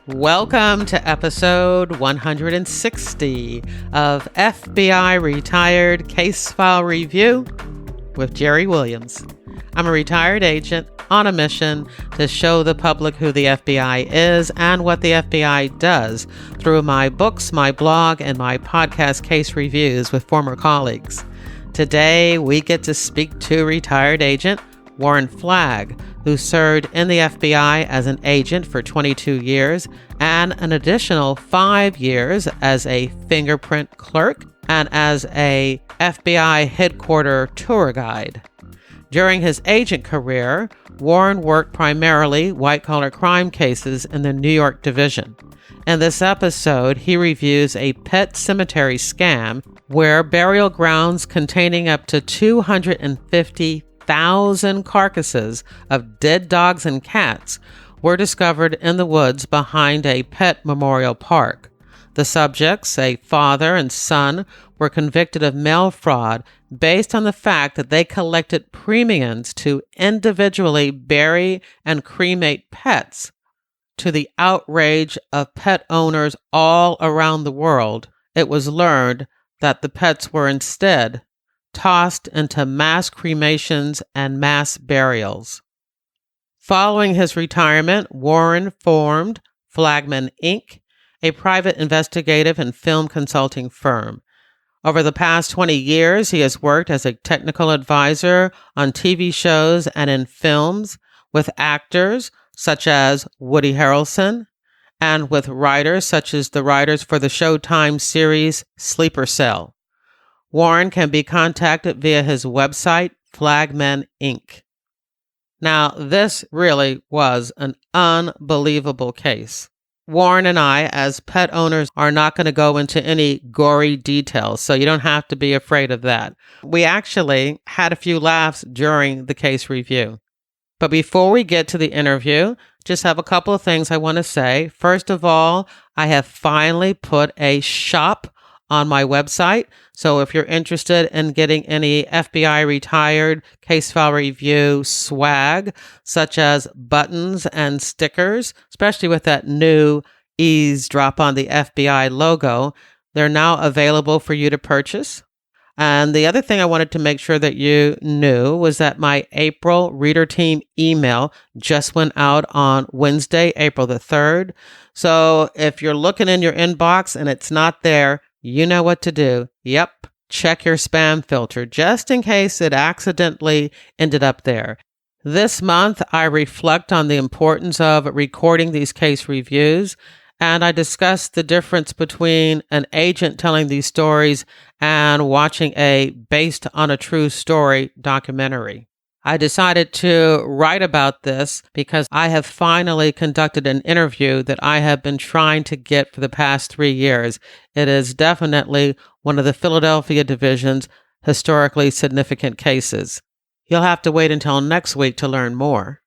Welcome to episode 160 of FBI Retired Case File Review with Jerri Williams. I'm a retired agent on a mission to show the public who the FBI is and what the FBI does through my books, my blog, and my podcast case reviews with former colleagues. Today, we get to speak to retired agent Warren Flagg, who served in the FBI as an agent for 22 years and an additional 5 years as a fingerprint clerk and as a FBI Headquarter tour guide. During his agent career, Warren worked primarily white-collar crime cases in the New York division. In this episode, he reviews a pet cemetery scam where burial grounds containing up to 250,000 carcasses of dead dogs and cats were discovered in the woods behind a pet memorial park. The subjects, a father and son, were convicted of mail fraud based on the fact that they collected premiums to individually bury and cremate pets. To the outrage of pet owners all around the world, it was learned that the pets were instead tossed into mass cremations and mass burials. Following his retirement, Warren formed Flagman, Inc., a private investigative and film consulting firm. Over the past 20 years, he has worked as a technical advisor on TV shows and in films with actors such as Woody Harrelson and with writers such as the writers for the Showtime series Sleeper Cell. Warren can be contacted via his website, Flagman, Inc. Now, this really was an unbelievable case. Warren and I, as pet owners, are not going to go into any gory details, so you don't have to be afraid of that. We actually had a few laughs during the case review. But before we get to the interview, just have a couple of things I want to say. First of all, I have finally put a shop on my website. So if you're interested in getting any FBI retired case file review swag, such as buttons and stickers, especially with that new eavesdrop on the FBI logo, they're now available for you to purchase. And the other thing I wanted to make sure that you knew was that my April Reader Team email just went out on Wednesday, April the 3rd. So if you're looking in your inbox and it's not there, you know what to do. Yep, check your spam filter just in case it accidentally ended up there. This month, I reflect on the importance of recording these case reviews, and I discuss the difference between an agent telling these stories and watching a based on a true story documentary. I decided to write about this because I have finally conducted an interview that I have been trying to get for the past 3 years. It is definitely one of the Philadelphia Division's historically significant cases. You'll have to wait until next week to learn more.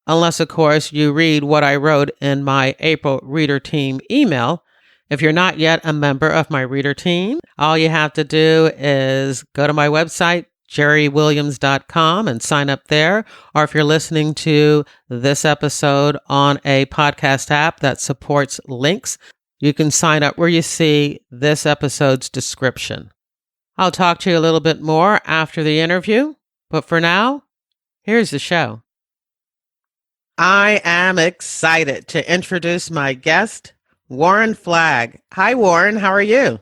Unless, of course, you read what I wrote in my April Reader Team email. If you're not yet a member of my Reader Team, all you have to do is go to my website, jerriwilliams.com, and sign up there. Or if you're listening to this episode on a podcast app that supports links, you can sign up where you see this episode's description. I'll talk to you a little bit more after the interview, but for now, here's the show. I am excited to introduce my guest, Warren Flagg. Hi, Warren. How are you?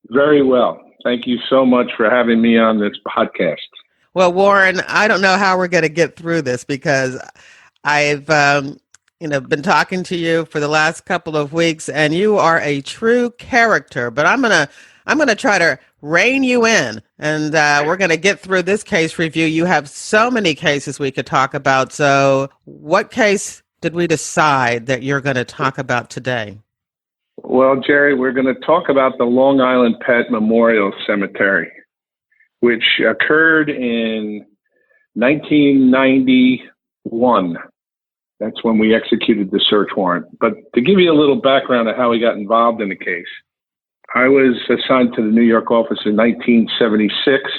Very well. Thank you so much for having me on this podcast. Well, Warren, I don't know how we're going to get through this because I've been talking to you for the last couple of weeks, and you are a true character. But I'm gonna try to rein you in, and we're going to get through this case review. You have so many cases we could talk about. So what case did we decide that you're going to talk about today? Well, Jerry, we're going to talk about the Long Island Pet Memorial Cemetery, which occurred in 1991. That's when we executed the search warrant. But to give you a little background of how we got involved in the case, I was assigned to the New York office in 1976.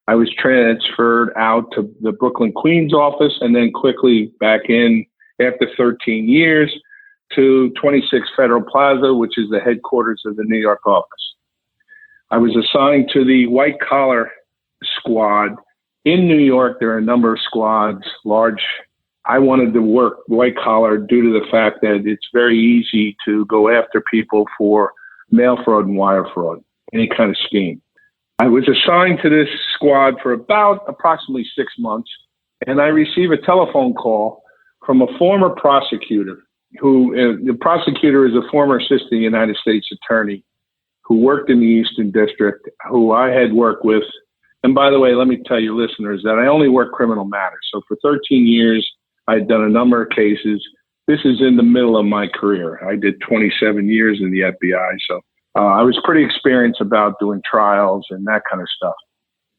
I was transferred out to the Brooklyn, Queens office and then quickly back in after 13 years. to 26 Federal Plaza, which is the headquarters of the New York office. I was assigned to the white collar squad. In New York, there are a number of squads, large. I wanted to work white collar due to the fact that it's very easy to go after people for mail fraud and wire fraud, any kind of scheme. I was assigned to this squad for about approximately 6 months, and I received a telephone call from a former prosecutor who, the prosecutor is a former assistant United States attorney who worked in the Eastern District, who I had worked with. And by the way, let me tell you listeners that I only work criminal matters. So for 13 years, I had done a number of cases. This is in the middle of my career. I did 27 years in the FBI. So I was pretty experienced about doing trials and that kind of stuff.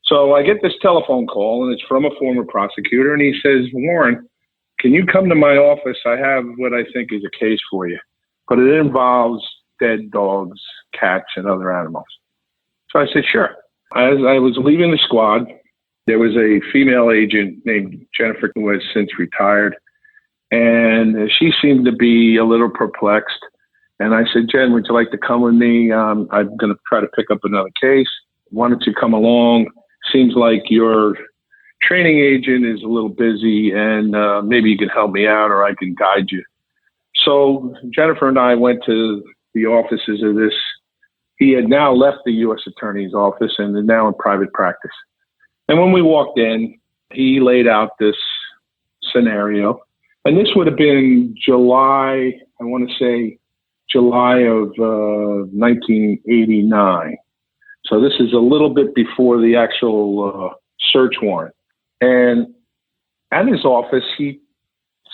So I get this telephone call, and it's from a former prosecutor, and he says, Warren, can you come to my office? I have what I think is a case for you, but it involves dead dogs, cats, and other animals. So I said, sure. As I was leaving the squad, there was a female agent named Jennifer who has since retired, and she seemed to be a little perplexed. And I said, Jen, would you like to come with me? I'm going to try to pick up another case. Why don't you come along? Seems like your training agent is a little busy, and maybe you can help me out, or I can guide you. So Jennifer and I went to the offices of this. He had now left the U.S. Attorney's office and is now in private practice. And when we walked in, he laid out this scenario. And this would have been July, I want to say July of 1989. So this is a little bit before the actual search warrant. And at his office, he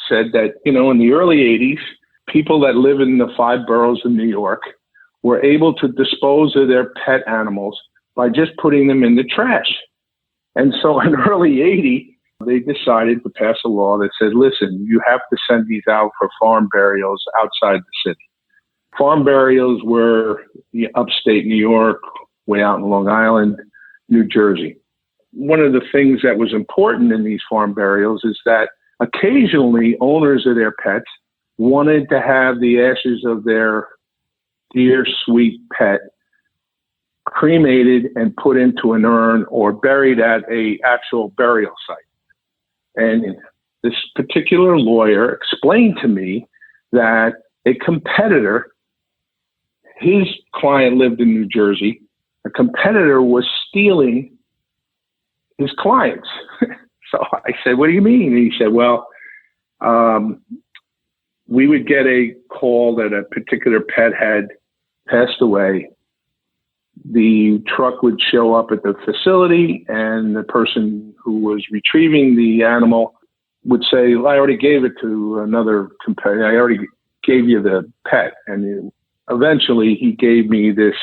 said that, in the early 80s, people that live in the 5 boroughs of New York were able to dispose of their pet animals by just putting them in the trash. And so in early 80, they decided to pass a law that said, listen, you have to send these out for farm burials outside the city. Farm burials were upstate New York, way out in Long Island, New Jersey. One of the things that was important in these farm burials is that occasionally owners of their pets wanted to have the ashes of their dear, sweet pet cremated and put into an urn or buried at a actual burial site. And this particular lawyer explained to me that a competitor, his client lived in New Jersey, a competitor was stealing his clients. So I said, what do you mean? And he said, well, we would get a call that a particular pet had passed away. The truck would show up at the facility, and the person who was retrieving the animal would say, well, I already gave it to another competitor. I already gave you the pet. And eventually he gave me this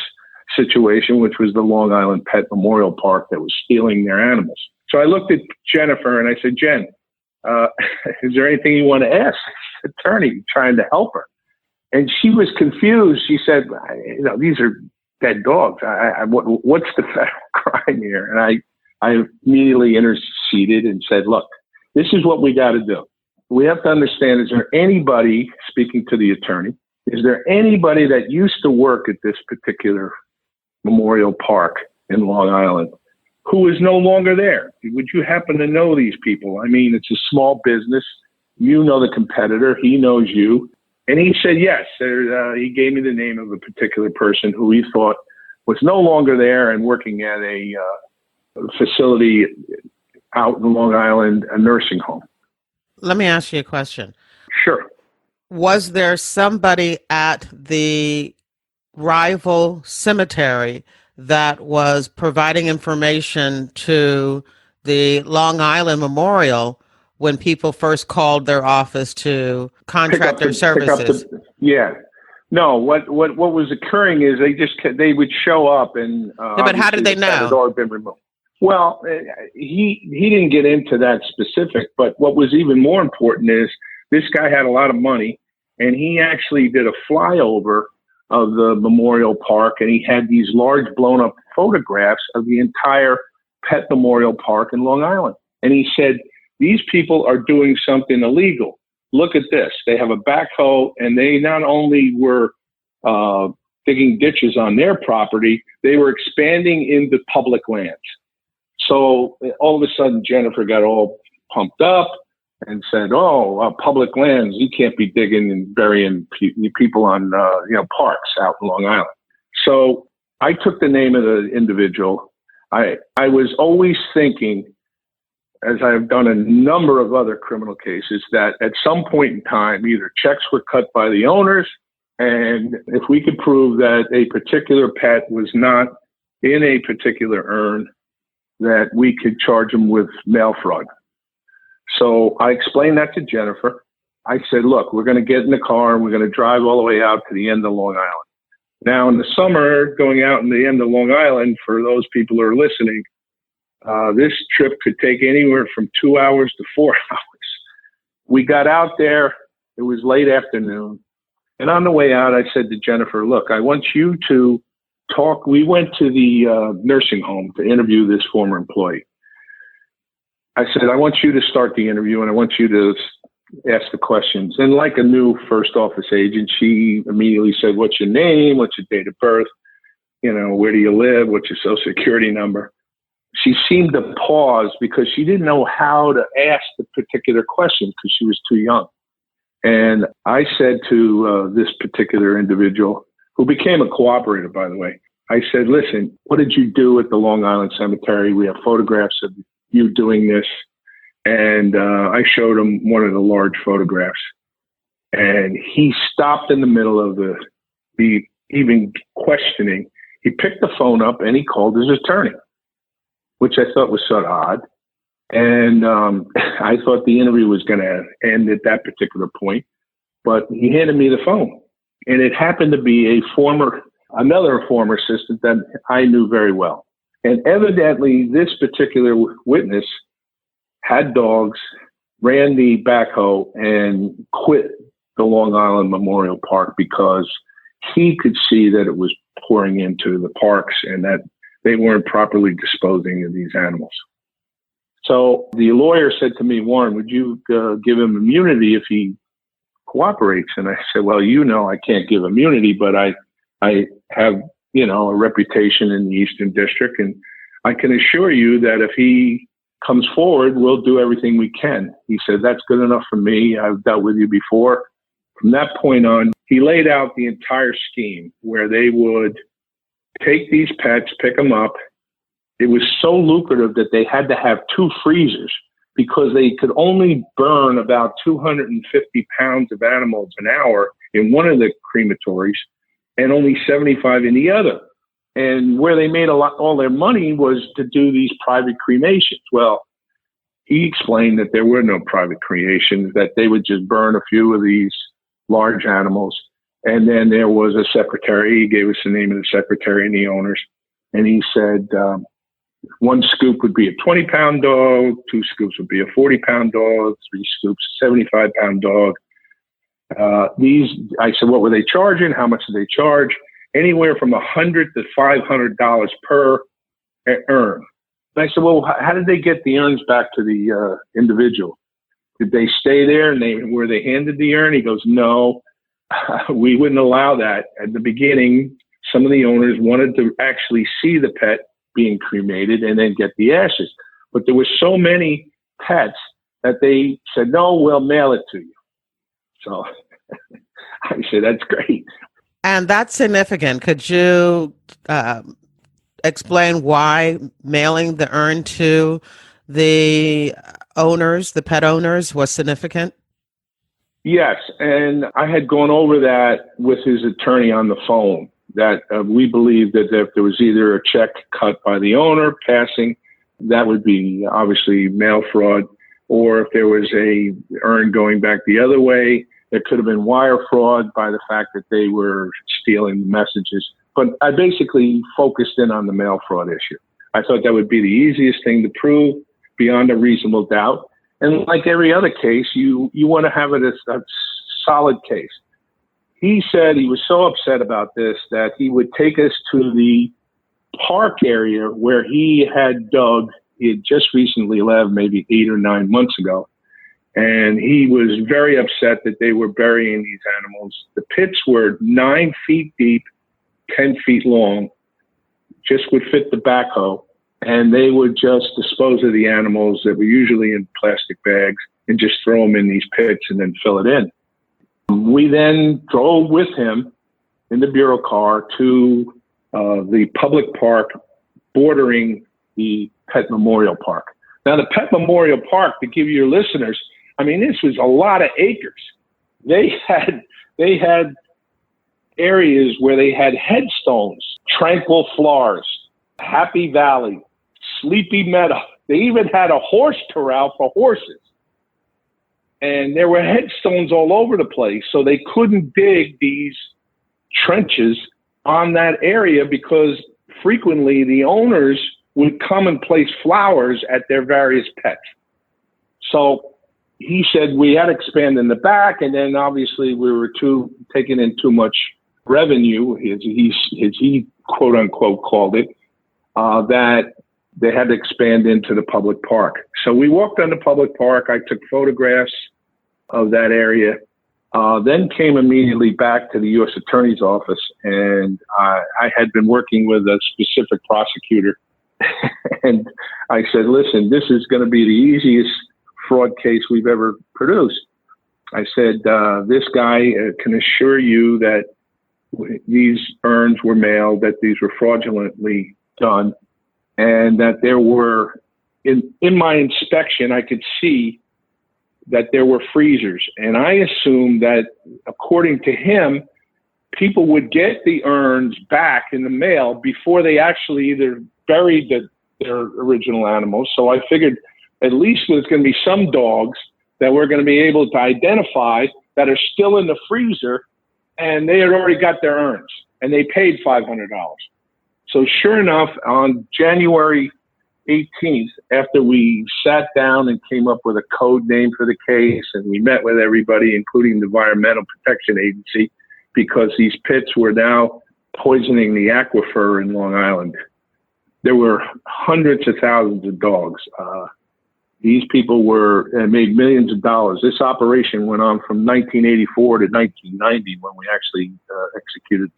situation, which was the Long Island Pet Memorial Park that was stealing their animals. So I looked at Jennifer and I said, Jen, is there anything you want to ask? Attorney trying to help her. And she was confused. She said, these are dead dogs. What's the federal crime here? And I immediately interceded and said, look, this is what we got to do. We have to understand, is there anybody, speaking to the attorney, is there anybody that used to work at this particular memorial park in Long Island who is no longer there? Would you happen to know these people? I mean, it's a small business. You know the competitor. He knows you. And he said, yes. He gave me the name of a particular person who he thought was no longer there and working at a facility out in Long Island, a nursing home. Let me ask you a question. Sure. Was there somebody at the rival cemetery that was providing information to the Long Island Memorial when people first called their office to contract their services? Yeah. No, what was occurring is they would show up and but how did they know? Had already been removed. Well, he didn't get into that specific, but what was even more important is this guy had a lot of money, and he actually did a flyover of the memorial park, and he had these large blown up photographs of the entire pet memorial park in Long Island. And he said, these people are doing something illegal. look at this. They have a backhoe, and they not only were digging ditches on their property, they were expanding into public lands. So all of a sudden, Jennifer got all pumped up and said, public lands, you can't be digging and burying people on, parks out in Long Island. So I took the name of the individual. I was always thinking, as I've done a number of other criminal cases, that at some point in time, either checks were cut by the owners, and if we could prove that a particular pet was not in a particular urn, that we could charge them with mail fraud. So I explained that to Jennifer. I said, look, we're going to get in the car and we're going to drive all the way out to the end of Long Island. Now, in the summer, going out in the end of Long Island, for those people who are listening, this trip could take anywhere from 2 hours to 4 hours. We got out there. It was late afternoon. And on the way out, I said to Jennifer, look, I want you to talk. We went to the nursing home to interview this former employee. I said, I want you to start the interview and I want you to ask the questions. And like a new first office agent, she immediately said, what's your name? What's your date of birth? Where do you live? What's your social security number? She seemed to pause because she didn't know how to ask the particular question because she was too young. And I said to this particular individual, who became a cooperator, by the way, I said, listen, what did you do at the Long Island Cemetery? We have photographs of you doing this. And I showed him one of the large photographs. And he stopped in the middle of the even questioning. He picked the phone up and he called his attorney, which I thought was sort of odd. And I thought the interview was going to end at that particular point. But he handed me the phone. And it happened to be another former assistant that I knew very well. And evidently, this particular witness had dogs, ran the backhoe, and quit the Long Island Memorial Park because he could see that it was pouring into the parks and that they weren't properly disposing of these animals. So the lawyer said to me, Warren, would you give him immunity if he cooperates? And I said, well, I can't give immunity, but I have, a reputation in the Eastern District. And I can assure you that if he comes forward, we'll do everything we can. He said, that's good enough for me. I've dealt with you before. From that point on, he laid out the entire scheme where they would take these pets, pick them up. It was so lucrative that they had to have 2 freezers because they could only burn about 250 pounds of animals an hour in one of the crematories and only 75 in the other. And where they made all their money was to do these private cremations. Well, he explained that there were no private cremations, that they would just burn a few of these large animals. And then there was a secretary. He gave us the name of the secretary and the owners. And he said, 1 scoop would be a 20-pound dog, 2 scoops would be a 40-pound dog, 3 scoops, a 75-pound dog. I said, what were they charging? How much did they charge? Anywhere from $100 to $500 per urn. And I said, well, how did they get the urns back to the individual? Did they stay there and were they handed the urn? He goes, no, we wouldn't allow that. At the beginning, some of the owners wanted to actually see the pet being cremated and then get the ashes. But there were so many pets that they said, no, we'll mail it to you. So I said, that's great. And that's significant. Could you explain why mailing the urn to the owners, the pet owners, was significant? Yes. And I had gone over that with his attorney on the phone, that we believe that if there was either a check cut by the owner passing, that would be obviously mail fraud, or if there was a urn going back the other way, there could have been wire fraud by the fact that they were stealing the messages. But I basically focused in on the mail fraud issue. I thought that would be the easiest thing to prove beyond a reasonable doubt. And like every other case, you want to have it as a solid case. He said he was so upset about this that he would take us to the park area where he had dug. He had just recently left, maybe 8 or 9 months ago. And he was very upset that they were burying these animals. The pits were 9 feet deep, 10 feet long, just would fit the backhoe. And they would just dispose of the animals that were usually in plastic bags and just throw them in these pits and then fill it in. We then drove with him in the Bureau car to the public park bordering the Pet Memorial Park. Now, the Pet Memorial Park, to give your listeners, I mean, this was a lot of acres. They had areas where they had headstones, Tranquil Flowers, Happy Valley, Sleepy Meadow. They even had a horse corral for horses. And there were headstones all over the place, so they couldn't dig these trenches on that area because frequently the owners would come and place flowers at their various pets. So he said we had to expand in the back, and then obviously we were taking in too much revenue, as he quote unquote called it, that they had to expand into the public park. So we walked on the public park. I took photographs of that area, then came immediately back to the U.S. Attorney's Office, and I had been working with a specific prosecutor. And I said, listen, this is going to be the easiest fraud case we've ever produced. I said, this guy can assure you that these urns were mailed, that these were fraudulently done, and that there were, in my inspection, I could see that there were freezers. And I assumed that, according to him, people would get the urns back in the mail before they actually either buried their original animals. So I figured at least there's going to be some dogs that we're going to be able to identify that are still in the freezer, and they had already got their urns, and they paid $500. So sure enough, on January 18th, after we sat down and came up with a code name for the case, and we met with everybody, including the Environmental Protection Agency, because these pits were now poisoning the aquifer in Long Island. There were hundreds of thousands of dogs. These people made millions of dollars. This operation went on from 1984 to 1990 when we actually executed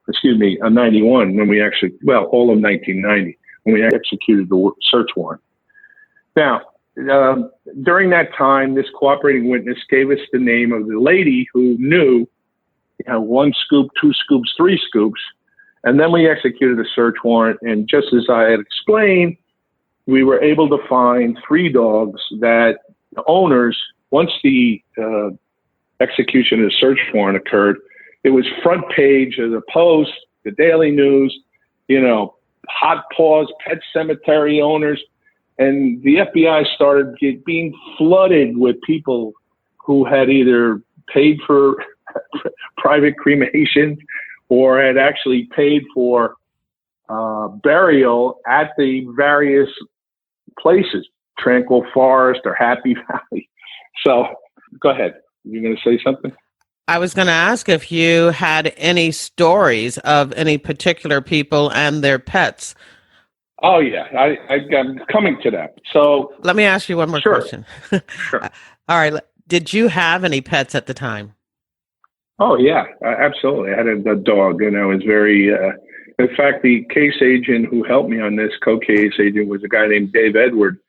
91 when we actually, all of 1990 when we executed the search warrant. Now, during that time, this cooperating witness gave us the name of the lady who knew, 1 scoop, 2 scoops, 3 scoops, and then we executed a search warrant. And just as I had explained, we were able to find 3 dogs that the owners, once the execution of the search warrant occurred, it was front page of the Post, the Daily News, Hot Paws, Pet Cemetery owners. And the FBI started being flooded with people who had either paid for private cremation or had actually paid for burial at the various places, Tranquil Forest or Happy Valley. So go ahead. You're going to say something? I was going to ask if you had any stories of any particular people and their pets. Oh, yeah. I'm coming to that. So let me ask you one more question. Sure. All right. Did you have any pets at the time? Oh, yeah, absolutely. I had a dog, and I was very, in fact, the case agent who helped me on this, co-case agent, was a guy named Dave Edward.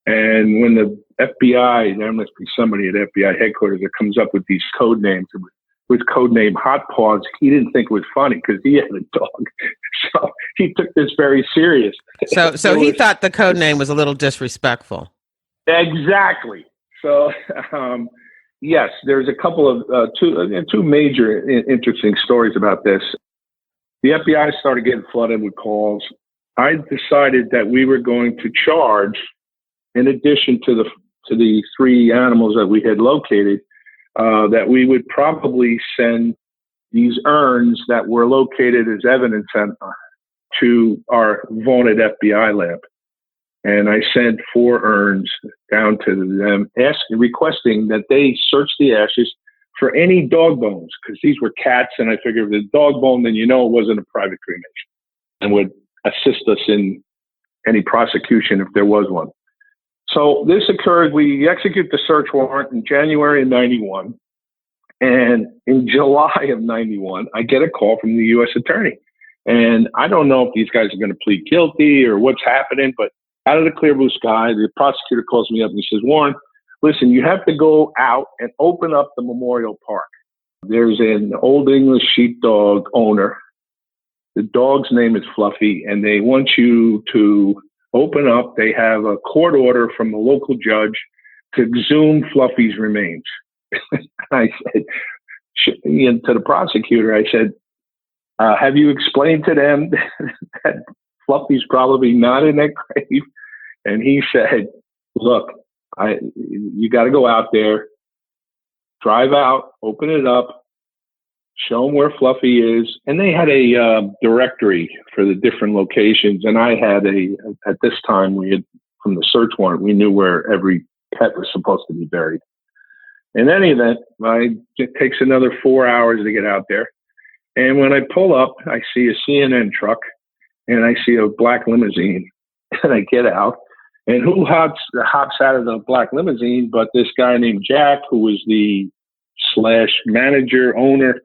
And when the FBI, there must be somebody at FBI Headquarters that comes up with these code names, with code name Hot Paws, he didn't think it was funny because he had a dog. So he took this very serious. So he thought the code name was a little disrespectful. Exactly. So, yes, there's a couple of two major interesting stories about this. The FBI started getting flooded with calls. I decided that we were going to charge, in addition to the 3 animals that we had located, that we would probably send these urns that were located as evidence to our vaunted FBI lab. And I sent 4 urns down to them, requesting that they search the ashes for any dog bones, because these were cats, and I figured if it's a dog bone, then it wasn't a private cremation, and would assist us in any prosecution if there was one. So this occurred, we execute the search warrant in January of 91. And in July of 91, I get a call from the U.S. attorney. And I don't know if these guys are going to plead guilty or what's happening, but out of the clear blue sky, the prosecutor calls me up and he says, Warren, listen, you have to go out and open up the memorial park. There's an old English sheepdog owner. The dog's name is Fluffy, and they want you to open up. They have a court order from the local judge to exhume Fluffy's remains. I said to the prosecutor, I said, have you explained to them that Fluffy's probably not in that grave? And he said, look, you got to go out there, drive out, open it up, show them where Fluffy is. And they had a directory for the different locations. And I had at this time, from the search warrant, we knew where every pet was supposed to be buried. In any event, it takes another 4 hours to get out there. And when I pull up, I see a CNN truck and I see a black limousine, and I get out. And who hops out of the black limousine but this guy named Jack, who was the / manager, owner,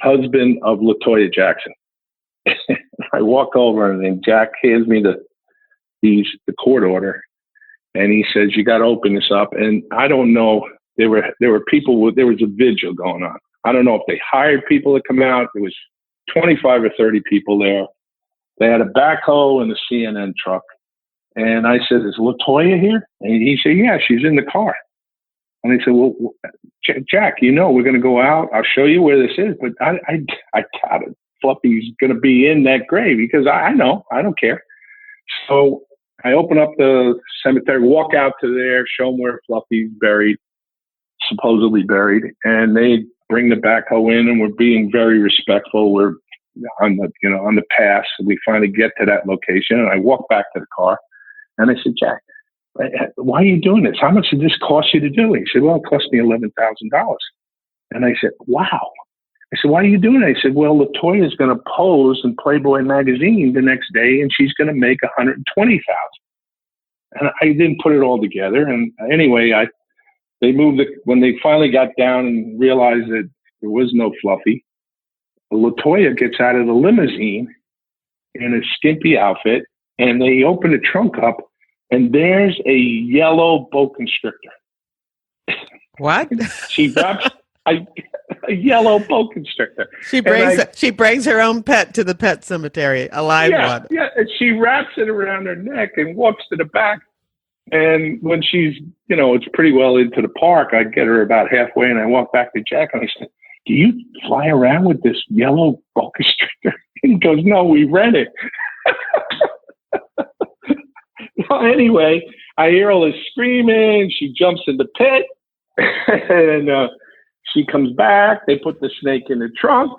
husband of LaToya Jackson. I walk over and then Jack hands me the court order, and he says, you got to open this up. And I don't know, there were people, there was a vigil going on. I don't know if they hired people to come out. There was 25 or 30 people there. They had a backhoe and a CNN truck. And I said, is LaToya here? And he said, yeah, she's in the car. And I said, well, Jack, we're going to go out. I'll show you where this is. But I got it. Fluffy's going to be in that grave because I know. I don't care. So I open up the cemetery, walk out to there, show them where Fluffy's buried, supposedly buried. And they bring the backhoe in, and we're being very respectful. We're on the pass. We finally get to that location, and I walk back to the car. And I said, Jack, why are you doing this? How much did this cost you to do? He said, well, it cost me $11,000. And I said, wow. I said, why are you doing it? He said, well, LaToya is going to pose in Playboy magazine the next day, and she's going to make $120,000. And I didn't put it all together. And anyway, they moved it when they finally got down and realized that there was no Fluffy. LaToya gets out of the limousine in a skimpy outfit, and they open the trunk up, and there's a yellow boa constrictor. What? She wraps a yellow boa constrictor. She brings her own pet to the pet cemetery, a live one. Yeah, and she wraps it around her neck and walks to the back. And when she's, it's pretty well into the park, I get her about halfway, and I walk back to Jack, and I said, do you fly around with this yellow boa constrictor? And he goes, no, we rent it. Well, anyway, I hear all this screaming. She jumps in the pit, and she comes back. They put the snake in the trunk,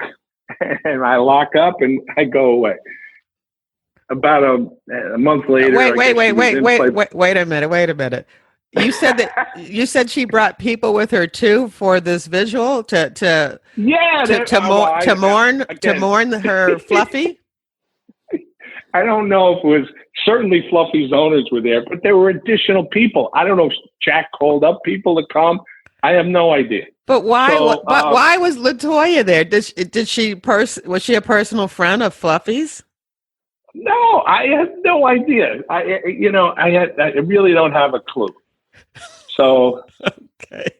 and I lock up, and I go away. About a month later. Wait a minute. You said she brought people with her too for this visual to mourn her Fluffy. I don't know if it was, certainly Fluffy's owners were there, but there were additional people. I don't know if Jack called up people to come. I have no idea. But why? Why was LaToya there? Was she a personal friend of Fluffy's? No, I have no idea. I really don't have a clue. So okay,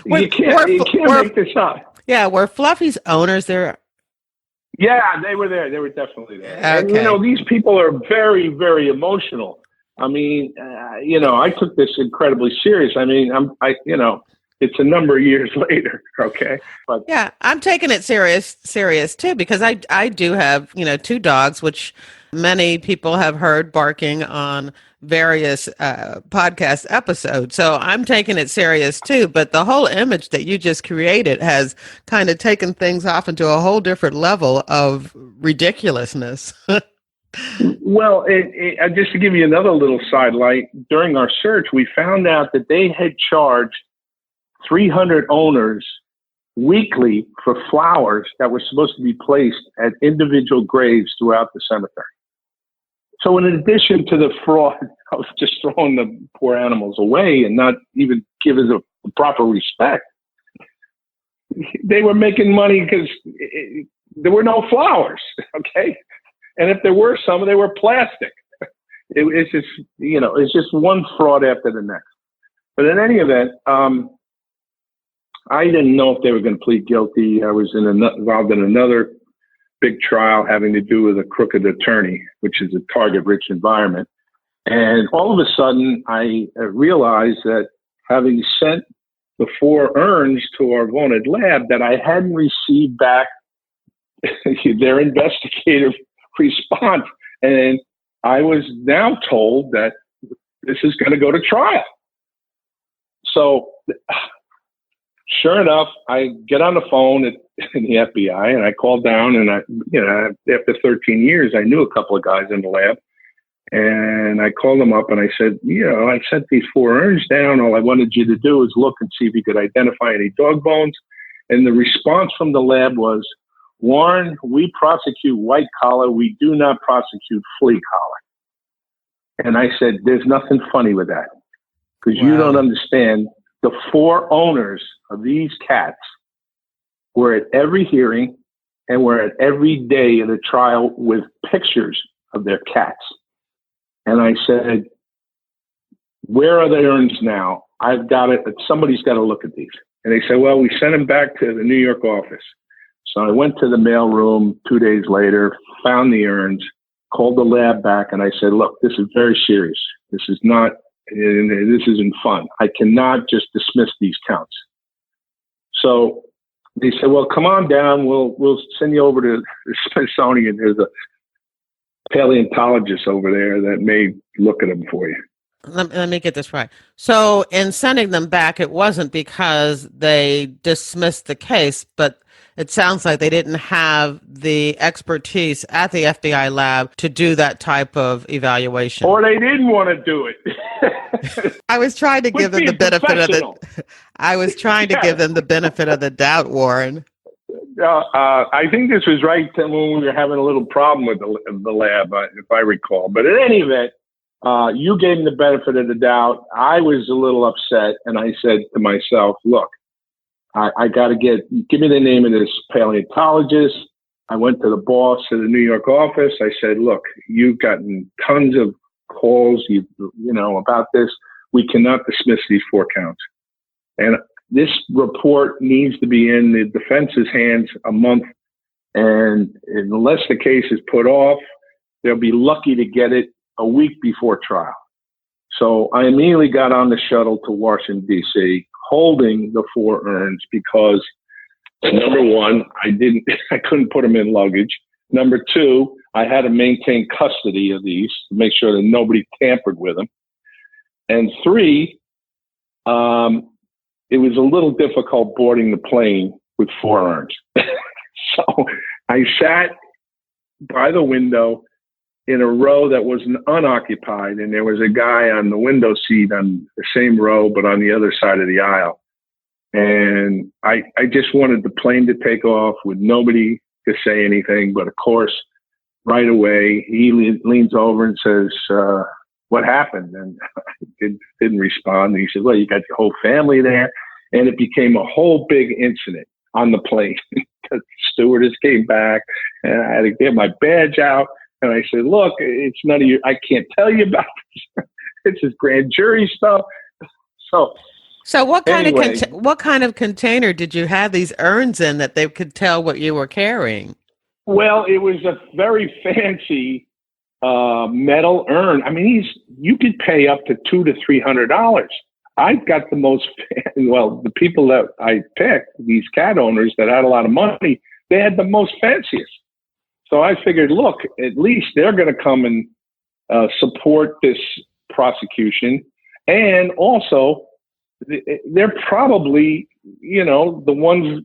you can't make this up. Yeah, were Fluffy's owners there? Yeah, they were there. They were definitely there. Okay. And, these people are very, very emotional. I mean, I took this incredibly serious. I mean, it's a number of years later. Okay. But yeah, I'm taking it serious too, because I do have, 2 dogs, which many people have heard barking on various podcast episodes. So I'm taking it serious too. But the whole image that you just created has kind of taken things off into a whole different level of ridiculousness. Well, just to give you another little sidelight, during our search, we found out that they had charged 300 owners weekly for flowers that were supposed to be placed at individual graves throughout the cemetery. So in addition to the fraud of just throwing the poor animals away and not even giving the proper respect, they were making money because there were no flowers, okay? And if there were some, they were plastic. It's just, it's just one fraud after the next. But in any event, I didn't know if they were going to plead guilty. I was involved in another big trial having to do with a crooked attorney, which is a target-rich environment. And all of a sudden, I realized that having sent the 4 urns to our vaunted lab, that I hadn't received back their investigative response. And I was now told that this is going to go to trial. So sure enough, I get on the phone in the FBI and I called down, and after 13 years, I knew a couple of guys in the lab, and I called them up and I said, I sent these 4 urns down. All I wanted you to do is look and see if you could identify any dog bones. And the response from the lab was, Warren, we prosecute white collar. We do not prosecute flea collar. And I said, there's nothing funny with that, because you don't understand. The 4 owners of these cats were at every hearing and were at every day of the trial with pictures of their cats. And I said, where are the urns now? I've got it. Somebody's got to look at these. And they said, well, we sent them back to the New York office. So I went to the mailroom 2 days later, found the urns, called the lab back, and I said, look, this is very serious. This isn't fun. I cannot just dismiss these counts. So they said, well, come on down. We'll send you over to the Smithsonian. There's a paleontologist over there that may look at them for you. Let me get this right. So in sending them back, it wasn't because they dismissed the case, but it sounds like they didn't have the expertise at the FBI lab to do that type of evaluation. Or they didn't want to do it. I was trying to give them the benefit of give them the benefit of the doubt, Warren. I think this was right when we were having a little problem with the lab, if I recall. But in any event, you gave me the benefit of the doubt. I was a little upset, and I said to myself, look, I got to give me the name of this paleontologist. I went to the boss of the New York office. I said, look, you've gotten tons of calls, about this. We cannot dismiss these 4 counts. And this report needs to be in the defense's hands a month. And unless the case is put off, they'll be lucky to get it a week before trial. So I immediately got on the shuttle to Washington, D.C., holding the 4 urns because, number one, I couldn't put them in luggage. Number 2, I had to maintain custody of these to make sure that nobody tampered with them. And 3, it was a little difficult boarding the plane with 4 urns. So I sat by the window in a row that was unoccupied, and there was a guy on the window seat on the same row, but on the other side of the aisle. And I just wanted the plane to take off with nobody to say anything. But of course, right away, he leans over and says, what happened? And I didn't respond. And he said, well, you got your whole family there. And it became a whole big incident on the plane. The stewardess came back, and I had to get my badge out. And I said, look, it's none of I can't tell you about this. It's just grand jury stuff. So what kind of container did you have these urns in that they could tell what you were carrying? Well, it was a very fancy metal urn. I mean, you could pay up to $200 to $300. I've got the most. Well, the people that I picked, these cat owners that had a lot of money, they had the most fanciest. So I figured, look, at least they're going to come and support this prosecution. And also, they're probably, the ones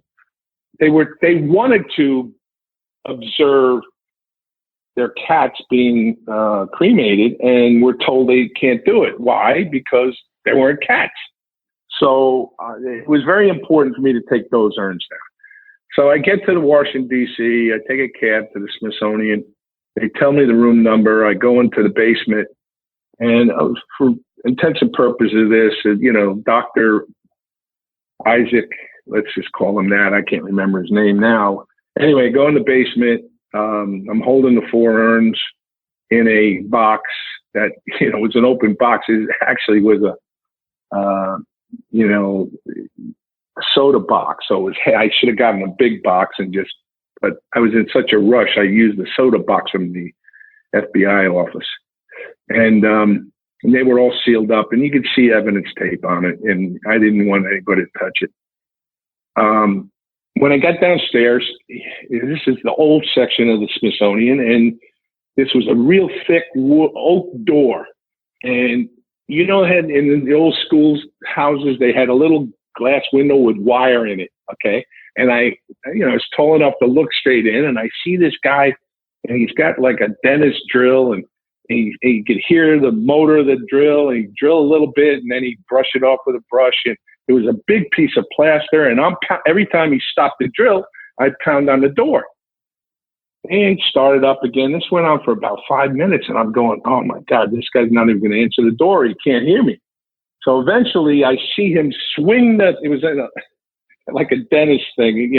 they wanted to observe their cats being cremated, and were told they can't do it. Why? Because they weren't cats. So it was very important for me to take those urns down. So I get to the Washington, D.C., I take a cab to the Smithsonian, They tell me the room number. I go into the basement, and for intents and purposes of this, Dr. Isaac, let's just call him that. I can't remember his name now. Anyway, go in the basement. I'm holding the 4 urns in a box that, was an open box. It actually was a soda box. So I should have gotten a big box but I was in such a rush. I used the soda box from the FBI office, and they were all sealed up, and you could see evidence tape on it. And I didn't want anybody to touch it. When I got downstairs, this is the old section of the Smithsonian, and this was a real thick oak door. And had in the old schools houses, they had a little glass window with wire in it. Okay. And I was tall enough to look straight in, and I see this guy, and he's got like a dentist drill, and he could hear the motor of the drill, and he'd drill a little bit, and then he'd brush it off with a brush. And it was a big piece of plaster, and every time he stopped the drill, I'd pound on the door. And started up again. This went on for about 5 minutes, and I'm going, oh my God, this guy's not even going to answer the door. He can't hear me. So eventually I see him swing it was like a dentist thing,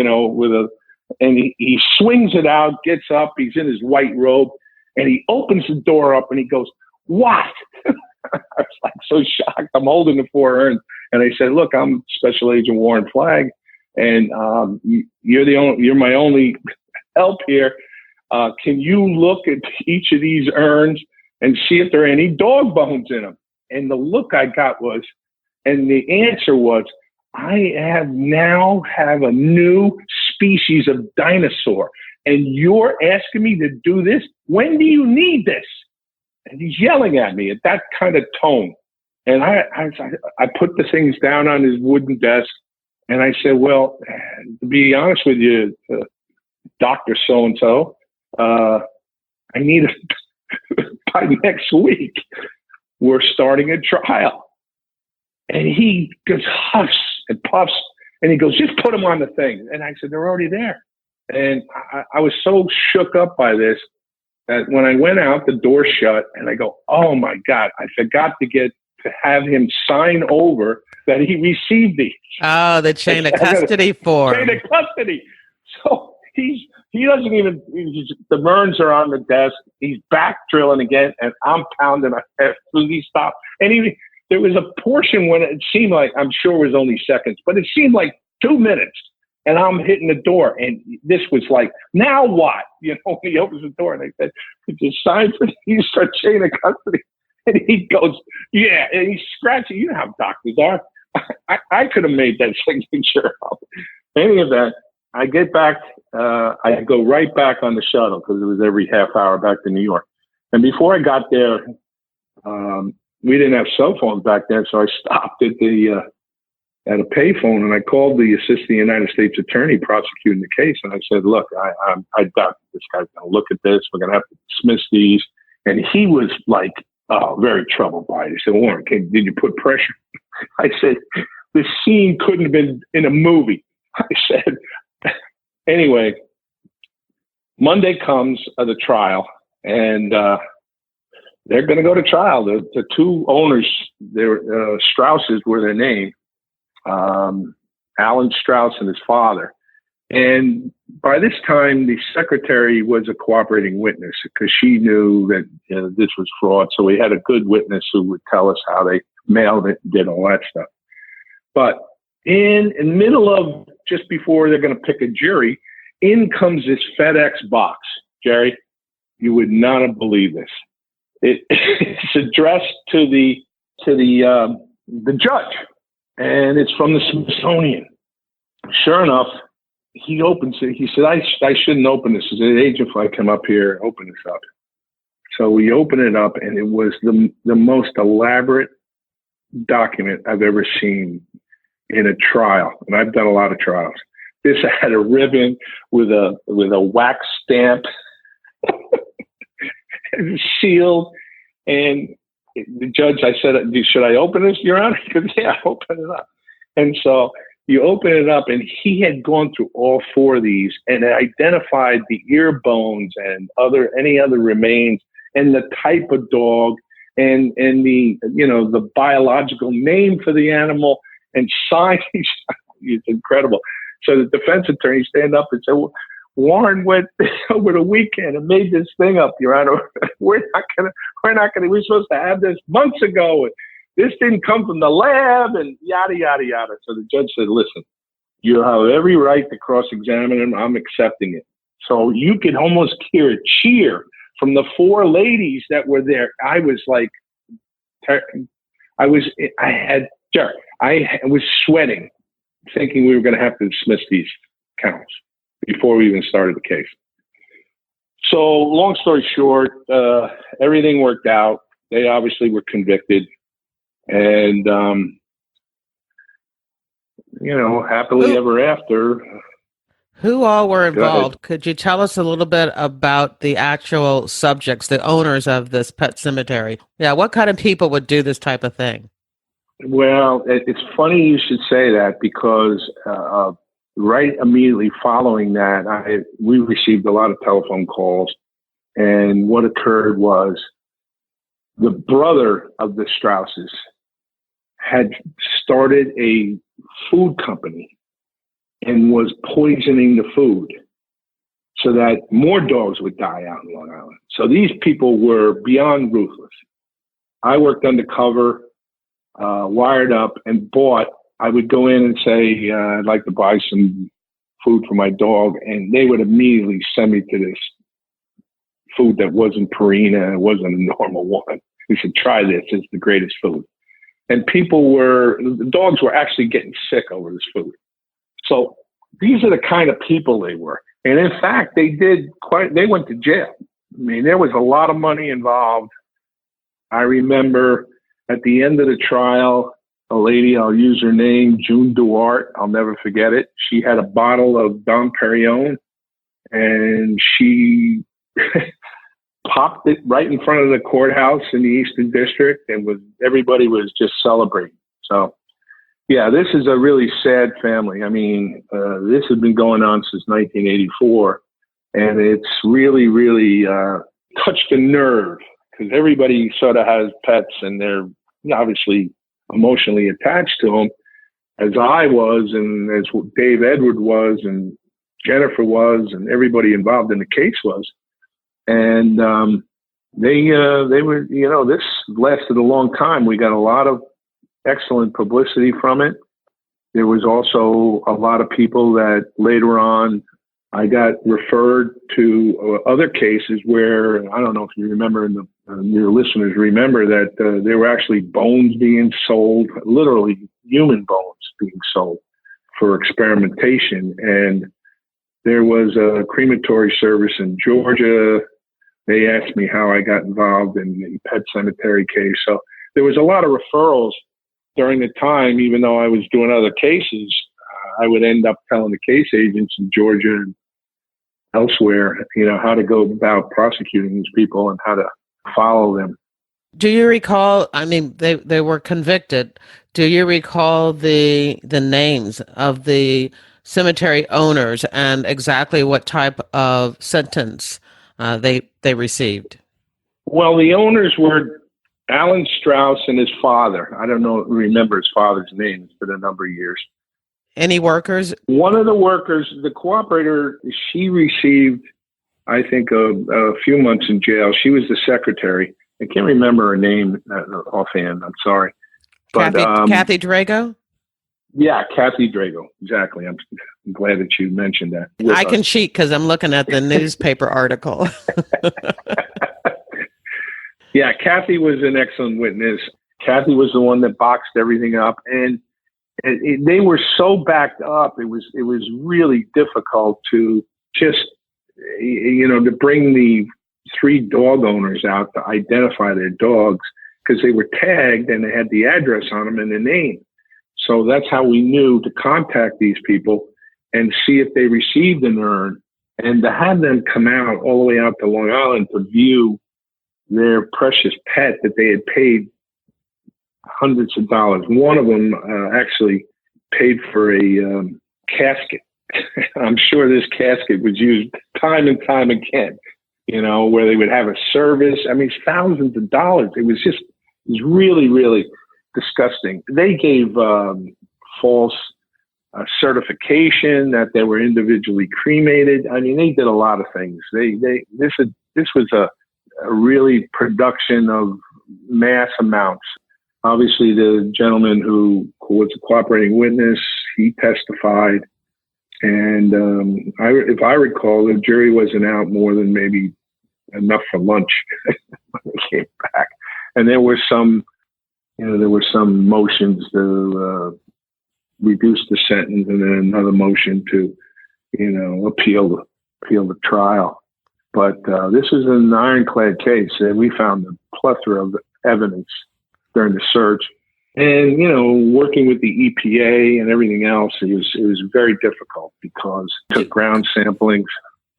and he swings it out, gets up, he's in his white robe, and he opens the door up and he goes, what? I was like so shocked. I'm holding the 4 urns, and I said, look, I'm Special Agent Warren Flagg, and you're my only help here. Can you look at each of these urns and see if there are any dog bones in them? And the look I got was, and the answer was, I have a new species of dinosaur, and you're asking me to do this? When do you need this? And he's yelling at me at that kind of tone. And I put the things down on his wooden desk, and I said, well, to be honest with you, Dr. So-and-so, I need by next week, we're starting a trial. And he just huffs and puffs, and he goes, just put them on the thing. And I said, they're already there. And I was so shook up by this that when I went out, the door shut, and I go, oh my God, I forgot to have him sign over that he received these. Oh, the chain of custody form. Chain of custody. So he doesn't even, the urns are on the desk. He's back drilling again, and I'm pounding. He stopped. And there was a portion when it seemed like, I'm sure it was only seconds, but it seemed like 2 minutes. And I'm hitting the door. And this was like, now what? He opens the door, and I said, could you sign for these for chain of custody? And he goes, yeah. And he's scratching. You know how doctors are. I could have made that signature up. Any of that. I get back, I go right back on the shuttle because it was every half hour back to New York. And before I got there, we didn't have cell phones back then, so I stopped at a payphone, and I called the assistant United States attorney prosecuting the case, and I said, look, I doubt this guy's going to look at this. We're going to have to dismiss these. And he was like very troubled by it. He said, Warren, did you put pressure? I said, the scene couldn't have been in a movie. I said, anyway, Monday comes the trial, and they're going to go to trial. The 2 owners, Strausses were their name, Alan Strauss and his father. And by this time, the secretary was a cooperating witness because she knew that this was fraud. So we had a good witness who would tell us how they mailed it and did all that stuff. But in the middle of, just before they're going to pick a jury, in comes this FedEx box. Jerry, you would not have believed this. It's addressed to the judge, and it's from the Smithsonian. Sure enough, he opens it. He said, I shouldn't open this. He said, Agent Flagg, come up here, open this up. So we open it up, and it was the most elaborate document I've ever seen in a trial. And I've done a lot of trials. This had a ribbon with a wax stamp, sealed. And the judge, I said, should I open this, Your Honor? He goes, yeah, open it up. And so You open it up, and he had gone through all four of these and identified the ear bones and any other remains and the type of dog and the the biological name for the animal and signs. It's incredible. So the defense attorney stand up and say, well, Warren went over the weekend and made this thing up, Your Honor. We're supposed to have this months ago. This didn't come from the lab and yada, yada, yada. So the judge said, listen, you have every right to cross-examine him. I'm accepting it. So you could almost hear a cheer from the four ladies that were there. I was like, I was sweating, thinking we were going to have to dismiss these counts before we even started the case. So long story short, everything worked out. They obviously were convicted. And, happily ever after. Who all were involved? Could you tell us a little bit about the actual subjects, the owners of this pet cemetery? Yeah, what kind of people would do this type of thing? Well, it's funny you should say that because right immediately following that, we received a lot of telephone calls. And what occurred was the brother of the Strausses had started a food company and was poisoning the food so that more dogs would die out in Long Island. So these people were beyond ruthless. I worked undercover, wired up, and bought. I would go in and say, I'd like to buy some food for my dog, and they would immediately send me to this food that wasn't Purina, it wasn't a normal one. He said, try this, it's the greatest food. And the dogs were actually getting sick over this food. So these are the kind of people they were. And in fact, they went to jail. I mean, there was a lot of money involved. I remember at the end of the trial, a lady, I'll use her name, June Duarte, I'll never forget it. She had a bottle of Dom Perignon and she popped it right in front of the courthouse in the Eastern District, and everybody was just celebrating. So, yeah, this is a really sad family. I mean, this has been going on since 1984, and it's really, really touched a nerve because everybody sort of has pets, and they're obviously emotionally attached to them, as I was, and as Dave Edward was, and Jennifer was, and everybody involved in the case was. And they were, this lasted a long time. We got a lot of excellent publicity from it. There was also a lot of people that later on I got referred to other cases where, I don't know if you remember, your listeners remember that there were actually bones being sold, literally human bones being sold for experimentation. And there was a crematory service in Georgia. They asked me how I got involved in the pet cemetery case. So there was a lot of referrals during the time, even though I was doing other cases. I would end up telling the case agents in Georgia and elsewhere, how to go about prosecuting these people and how to follow them. Do you recall, I mean, they were convicted. Do you recall the names of the cemetery owners and exactly what type of sentence they received? Well, the owners were Alan Strauss and his father. I don't remember his father's name. It's been a number of years. Any workers? One of the workers, the cooperator, she received, I think, a few months in jail. She was the secretary. I can't remember her name offhand. I'm sorry. But, Kathy Drago? Yeah, Kathy Drago. Exactly. I'm glad that you mentioned that. I can cheat because I'm looking at the newspaper article. Yeah, Kathy was an excellent witness. Kathy was the one that boxed everything up. And they were so backed up. It was really difficult to just, to bring the 3 dog owners out to identify their dogs because they were tagged and they had the address on them and the name. So that's how we knew to contact these people and see if they received an urn, and to have them come out all the way out to Long Island to view their precious pet that they had paid hundreds of dollars. One of them actually paid for a casket. I'm sure this casket was used time and time again, where they would have a service. I mean, thousands of dollars. It was really, really disgusting. They gave false certification that they were individually cremated. I mean, they did a lot of things. This was a really production of mass amounts. Obviously, the gentleman who was a cooperating witness, he testified. And if I recall, the jury wasn't out more than maybe enough for lunch when they came back. And there were some motions to reduce the sentence, and then another motion to, appeal the trial. But this is an ironclad case, and we found a plethora of evidence during the search. And, working with the EPA and everything else, it was very difficult because it took ground samplings.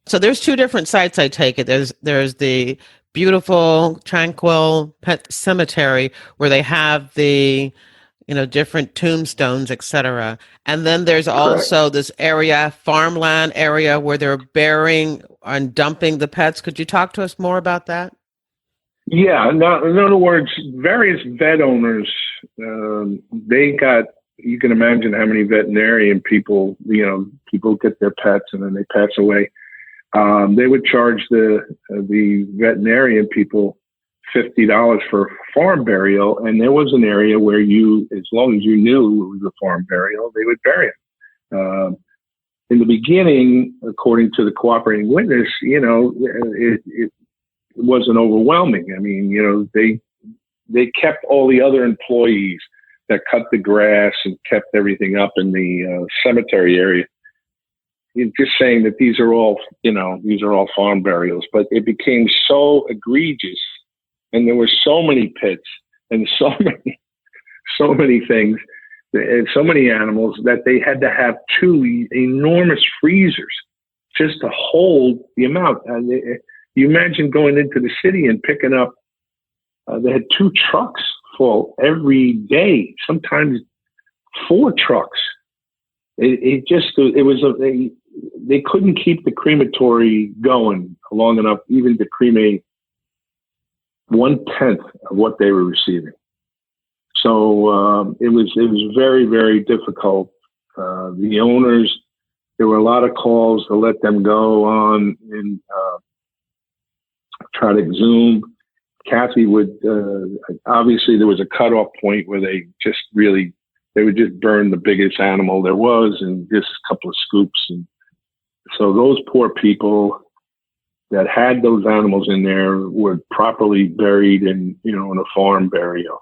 So there's two different sites, I take it. There's the beautiful, tranquil pet cemetery where they have the, different tombstones, etc. And then there's also this area, farmland area, where they're burying and dumping the pets. Could you talk to us more about that? Yeah, in other words, various vet owners, you can imagine how many veterinarian people, people get their pets and then they pass away. They would charge the veterinarian people $50 for farm burial. And there was an area where as long as you knew it was a farm burial, they would bury it. In the beginning, according to the cooperating witness, it wasn't overwhelming. I mean, they kept all the other employees that cut the grass and kept everything up in the cemetery area. You're just saying that these are all farm burials, but it became so egregious, and there were so many pits and so many things and so many animals that they had to have two enormous freezers just to hold the amount. You imagine going into the city and picking up, they had 2 trucks full every day, sometimes 4 trucks. They couldn't keep the crematory going long enough even to cremate 1/10 of what they were receiving. So it was very, very difficult. The owners, there were a lot of calls to let them go on and try to exhume. Kathy would, obviously there was a cutoff point where they would just burn the biggest animal there was and just a couple of scoops. And so those poor people that had those animals in there were properly buried in a farm burial.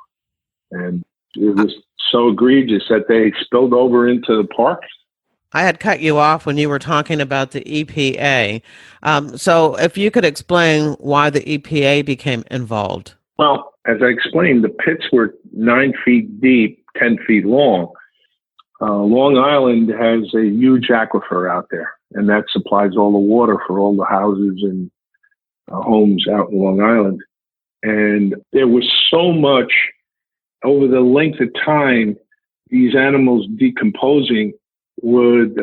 And it was so egregious that they spilled over into the park. I had cut you off when you were talking about the EPA. So if you could explain why the EPA became involved. Well, as I explained, the pits were 9 feet deep, 10 feet long. Long Island has a huge aquifer out there, and that supplies all the water for all the houses and homes out in Long Island. And there was so much over the length of time, these animals decomposing would,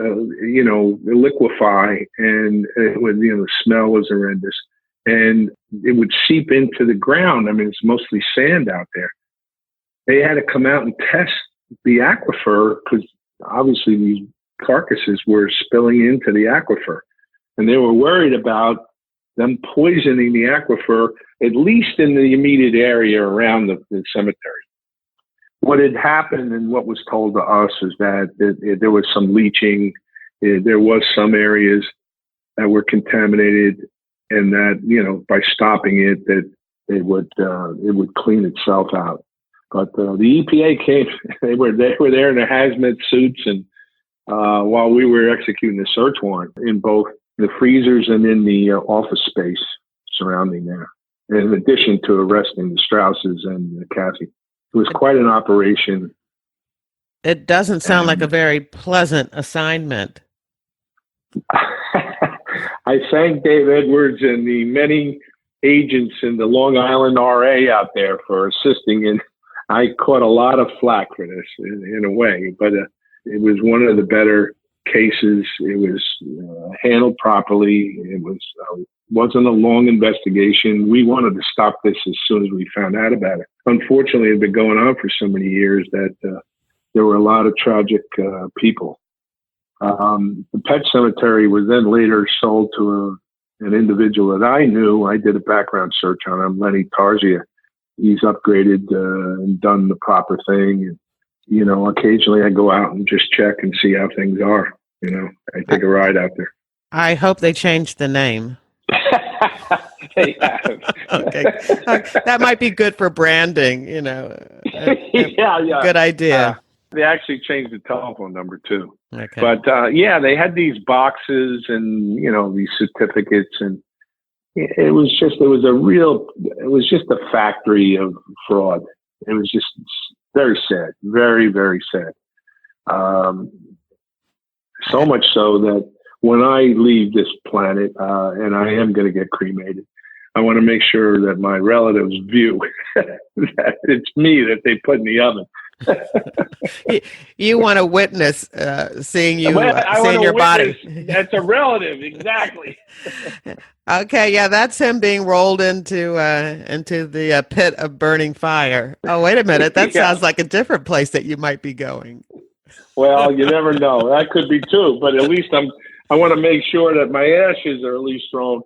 liquefy, and it would, the smell was horrendous, and it would seep into the ground. I mean, it's mostly sand out there. They had to come out and test the aquifer because obviously these carcasses were spilling into the aquifer, and they were worried about them poisoning the aquifer, at least in the immediate area around the cemetery. What had happened and what was told to us is that there was some leaching. There was some areas that were contaminated, and that, by stopping it, that it would clean itself out. But the EPA came, they were there in their hazmat suits, and while we were executing the search warrant in both the freezers and in the office space surrounding there, in addition to arresting the Strausses and Kathy. It was quite an operation. It doesn't sound like a very pleasant assignment. I thank Dave Edwards and the many agents in the Long Island RA out there for assisting, and I caught a lot of flack for this in a way, but It was one of the better cases. It was handled properly. It wasn't a long investigation. We wanted to stop this as soon as we found out about it. Unfortunately, it had been going on for so many years that there were a lot of tragic people. The pet cemetery was then later sold to an individual that I knew. I did a background search on him, Lenny Tarzia. He's upgraded and done the proper thing. And, you know, occasionally I go out and just check and see how things are. You know, I take a ride out there. I hope they changed the name. They have. Okay. That might be good for branding, you know. Yeah. Good idea. They actually changed the telephone number too. Okay. But they had these boxes and, you know, these certificates, and it was just a factory of fraud. It was just very sad, very, very sad. So much so that when I leave this planet, and I am going to get cremated, I want to make sure that my relatives view that it's me that they put in the oven. You want to witness seeing you seeing your body. That's a relative, exactly. Okay, yeah, that's him being rolled into the pit of burning fire. Oh, wait a minute, that sounds like a different place that you might be going. Well, you never know. That could be too, but at least I want to make sure that my ashes are at least thrown